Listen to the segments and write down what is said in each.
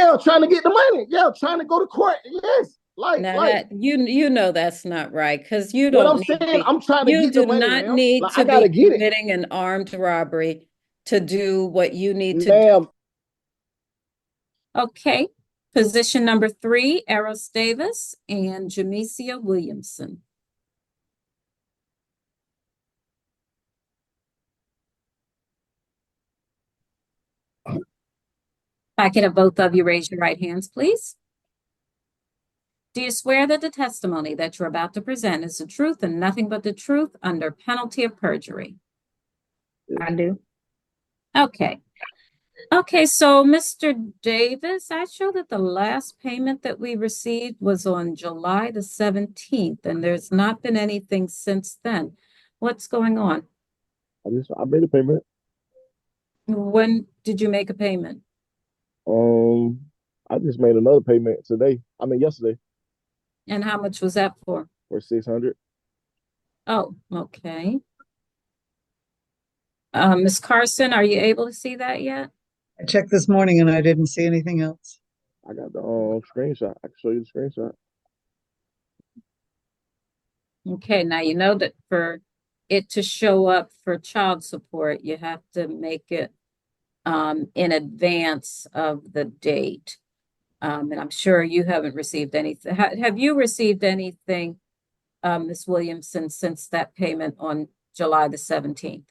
Yeah, trying to get the money. Yeah, trying to go to court. Yes. Now that you know that's not right, because you What don't I'm need saying, to, I'm trying to you get the do money, not ma'am. need Like I to be gotta get it, committing an armed robbery to do what you need to do. ma'am. Okay. Position number 3, Eros Davis and Jamesia Williamson. If I could have both of you raise your right hands, please. Do you swear that the testimony that you're about to present is the truth and nothing but the truth under penalty of perjury? I do. Okay. Okay, so Mr. Davis, I show that the last payment that we received was on July the 17th, and there's not been anything since then. What's going on? I made a payment. When did you make a payment? I just made another payment today. I mean yesterday And how much was that for? for 600. Oh, okay. Ms. Carson, are you able to see that yet? I checked this morning and I didn't see anything else. I got the screenshot. I can show you the screenshot. Okay, now you know that for it to show up for child support, you have to make it in advance of the date. And I'm sure you haven't received anything. Have you received anything, Ms. Williamson, since that payment on July the 17th?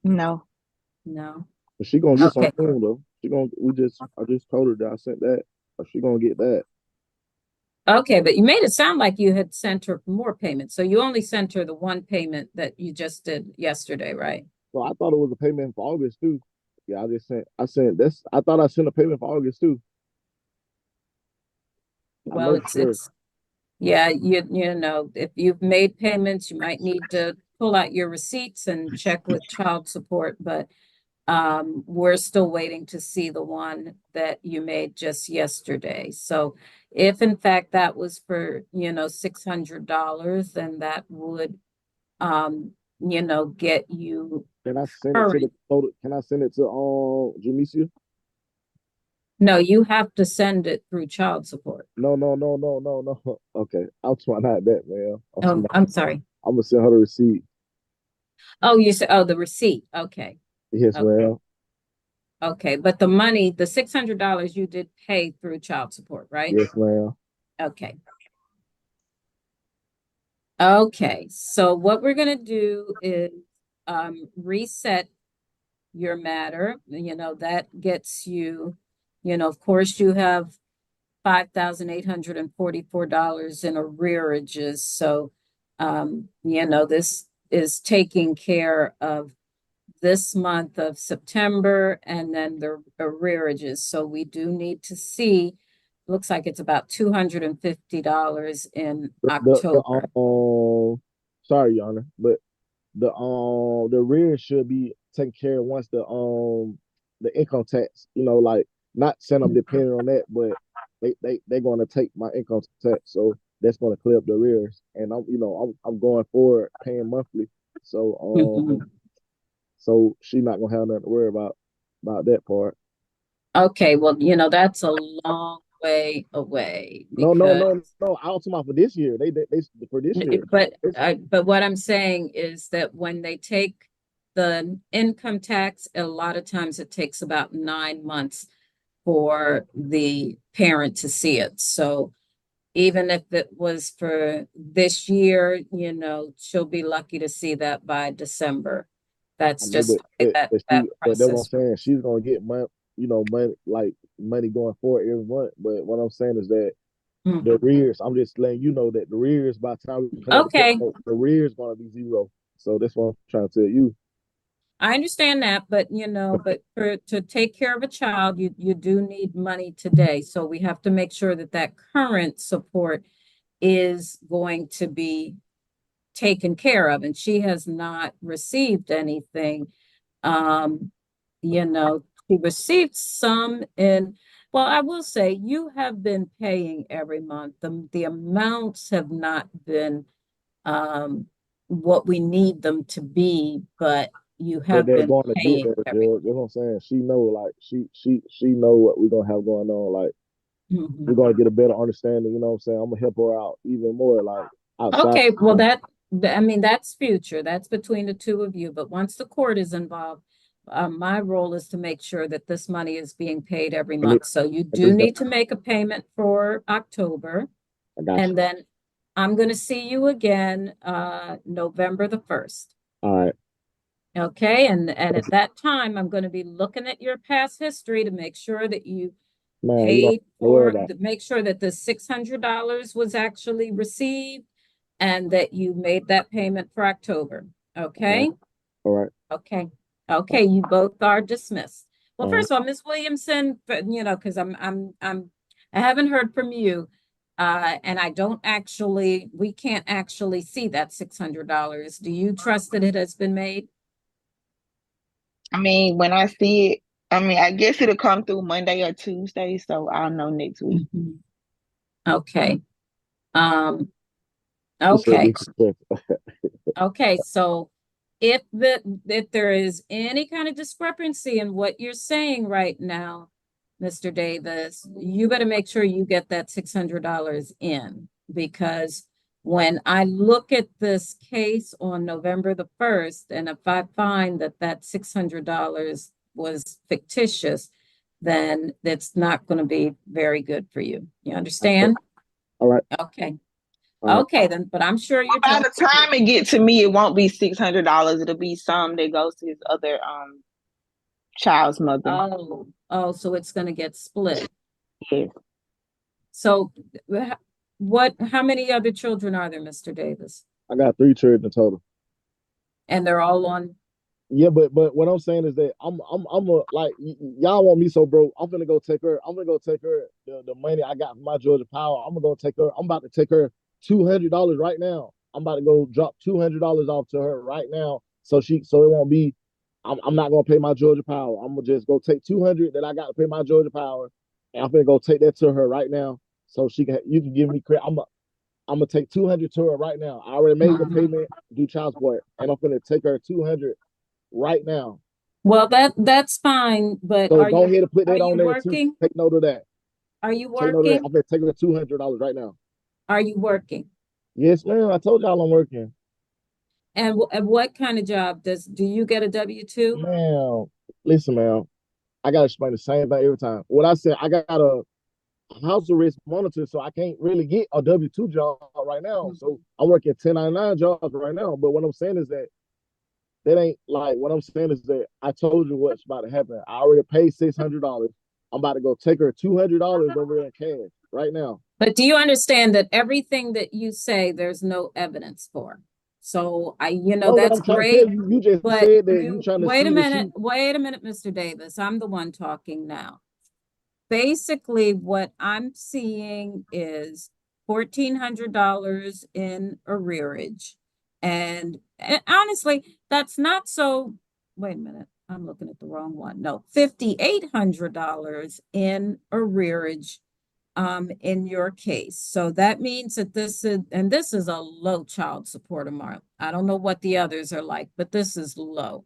No. No. But she gonna get Okay. some soon though. I just told her that I sent that. She gonna get that. Okay, but you made it sound like you had sent her more payments. So you only sent her the one payment that you just did yesterday, right? So I thought it was a payment for August too. Yeah, I sent this. I thought I sent a payment for August too. Well, it's yeah, you know, if you've made payments, you might need to pull out your receipts and check with child support, but we're still waiting to see the one that you made just yesterday. So if in fact that was for, $600, then that would, get you Can I send it to current. the total? Can I send it to Jamesia? No, you have to send it through child support. No. Okay, I'm trying not that, man. I'm sorry. I'm gonna send her the receipt. Oh, you said, oh, the receipt. Okay. Yes, Okay. ma'am. Okay, but the money, the $600 you did pay through child support, right? Yes, ma'am. Okay. Okay, so what we're gonna do is reset your matter. That gets you, of course, you have $5,844 in arrearages. So, this is taking care of this month of September and then the arrearages. So we do need to see, looks like it's about $250 in October. Sorry, Your Honor, but the arrears should be taken care of once the income tax, like not saying I'm depending on that, but they're going to take my income tax, so that's going to clear up the arrears, and I'm going forward paying monthly, so so she's not gonna have nothing to worry about that part. Okay, well, that's a long way away No. because I was talking about for this year. They for this year. but what I'm saying is that when they take the income tax, a lot of times it takes about 9 months for the parent to see it. So even if it was for this year, she'll be lucky to see that by December. That's I know, just that but that's what I'm process. saying. She's gonna get money, money like money going forward every month. But what I'm saying is that the arrears, I'm just letting you know that the arrears by the time we connect, Okay, the arrears gonna be zero. So that's what I'm trying to tell you. I understand that, but to take care of a child, you do need money today. So we have to make sure that current support is going to be taken care of, and she has not received anything. She received some well, I will say you have been paying every month. The amounts have not been what we need them to be, but you But have they're been going to get paying there, every. George. You know what I'm saying? She know, like, she know what we're gonna have going on. Like, Mhm. we're gonna get a better understanding. You know what I'm saying? I'm gonna help her out even more. Like, outside. Okay, well, I mean, that's future. That's between the two of you. But once the court is involved, my role is to make sure that this money is being paid every And it, month. So you and do it's need to make a payment for October. I got you. And then I'm going to see you again, November the 1st. All right. Okay, and at that time, I'm going to be looking at your past history to make sure that you Man, you don't paid worry for, about it. to make sure that the $600 was actually received and that you made that payment for October. Okay, All right. okay, okay. You both are dismissed. Well, All right. first of all, Miss Williamson, but because I haven't heard from you. And we can't actually see that $600. Do you trust that it has been made? I mean, when I see it, I mean, I guess it'll come through Monday or Tuesday, so I'll know next week. Mhm. Okay. Um, You said okay. be successful. Okay. So if there is any kind of discrepancy in what you're saying right now, Mr. Davis, you better make sure you get that $600 in, because when I look at this case on November the 1st, and if I find that that $600 was fictitious, then it's not going to be very good for you. You understand? All right. Okay. All right. Okay, then, but I'm sure you're By the time it get to me, it won't be $600. It'll be some that goes to his other child's mother. So it's going to get split. Yes. So how many other children are there, Mr. Davis? I got 3 children in total. And they're all on. Yeah, but what I'm saying is that I'm like, y'all want me so broke. I'm gonna go take her. I'm gonna go take her the money I got from my Georgia Power. I'm gonna go take her. I'm about to take her $200 right now. I'm about to go drop $200 off to her right now. So it won't be. I'm not gonna pay my Georgia Power. I'm gonna just go take 200 that I got to pay my Georgia Power, and I'm gonna go take that to her right now. So you can give me credit. I'm gonna take 200 to her right now. I already made the payment, do child support, and I'm gonna take her 200 right now. Well, that's fine, but So are go you ahead and put that on there too. working? Take note of that. Are you Take note of that. working? I'm gonna take her $200 right now. Are you working? Yes, ma'am. I told y'all I'm working. And what kind of job do you get a W-2? Ma'am, listen, ma'am. I gotta explain the same thing every time. What I said, I got a house arrest monitor, so I can't really get a W-2 job right now. So I'm working 1099 jobs right now. But what I'm saying is that ain't like, what I'm saying is that I told you what's about to happen. I already paid $600. I'm about to go take her $200 over in cash right now. But do you understand that everything that you say, there's no evidence for? So No, that's I'm trying great. to tell you, you just But said that you trying to wait a see minute, Mr. Davis. I'm the one talking now. Basically, what I'm seeing is $1,400 in arrearage. And honestly, that's not so. Wait a minute. I'm looking at the wrong one. No, $5,800 in arrearage in your case. So that means that this is a low child support amount. I don't know what the others are like, but this is low.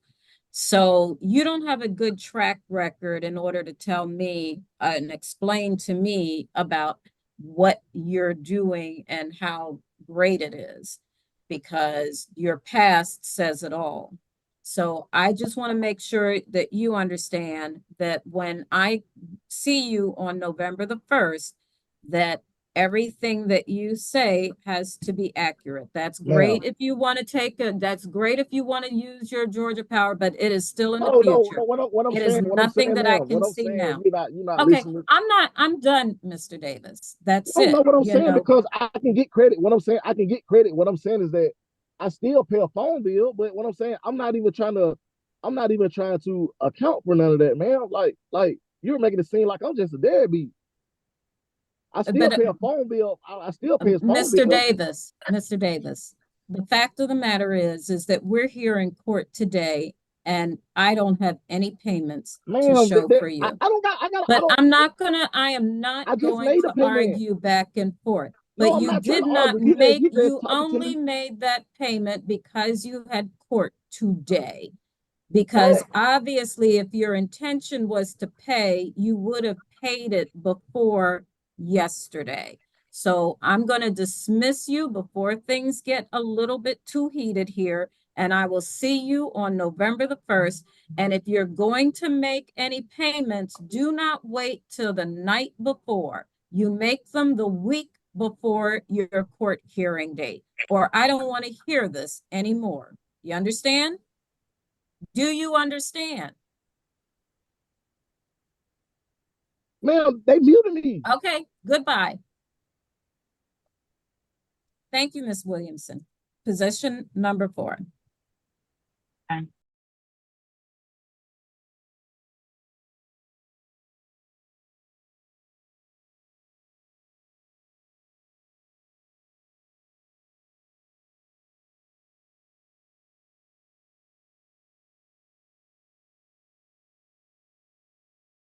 So you don't have a good track record in order to tell me and explain to me about what you're doing and how great it is, because your past says it all. So I just want to make sure that you understand that when I see you on November the 1st, that everything that you say has to be accurate. That's great if you want to that's great if you want to use your Georgia Power, but it is still in the future. What I'm It saying, is nothing that I can see now. You're not Okay, listening. I'm done, Mr. Davis. That's You don't know it. what I'm saying, because I can get credit. What I'm saying, I can get credit. What I'm saying is that I still pay a phone bill, but what I'm saying, I'm not even trying to account for none of that, man. Like you're making it seem like I'm just a deadbeat. I still pay a phone bill. I still pay a phone bill. Mr. Davis, the fact of the matter is that we're here in court today, and I don't have any payments to show for you. I am not going to argue back and forth. But you did not make, you only made that payment because you had court today. Because obviously, if your intention was to pay, you would have paid it before yesterday. So I'm going to dismiss you before things get a little bit too heated here. And I will see you on November the 1st. And if you're going to make any payments, do not wait till the night before. You make them the week before your court hearing date, or I don't want to hear this anymore. You understand? Do you understand? Ma'am, they muted me. Okay, goodbye. Thank you, Ms. Williamson. Position number 4. Okay.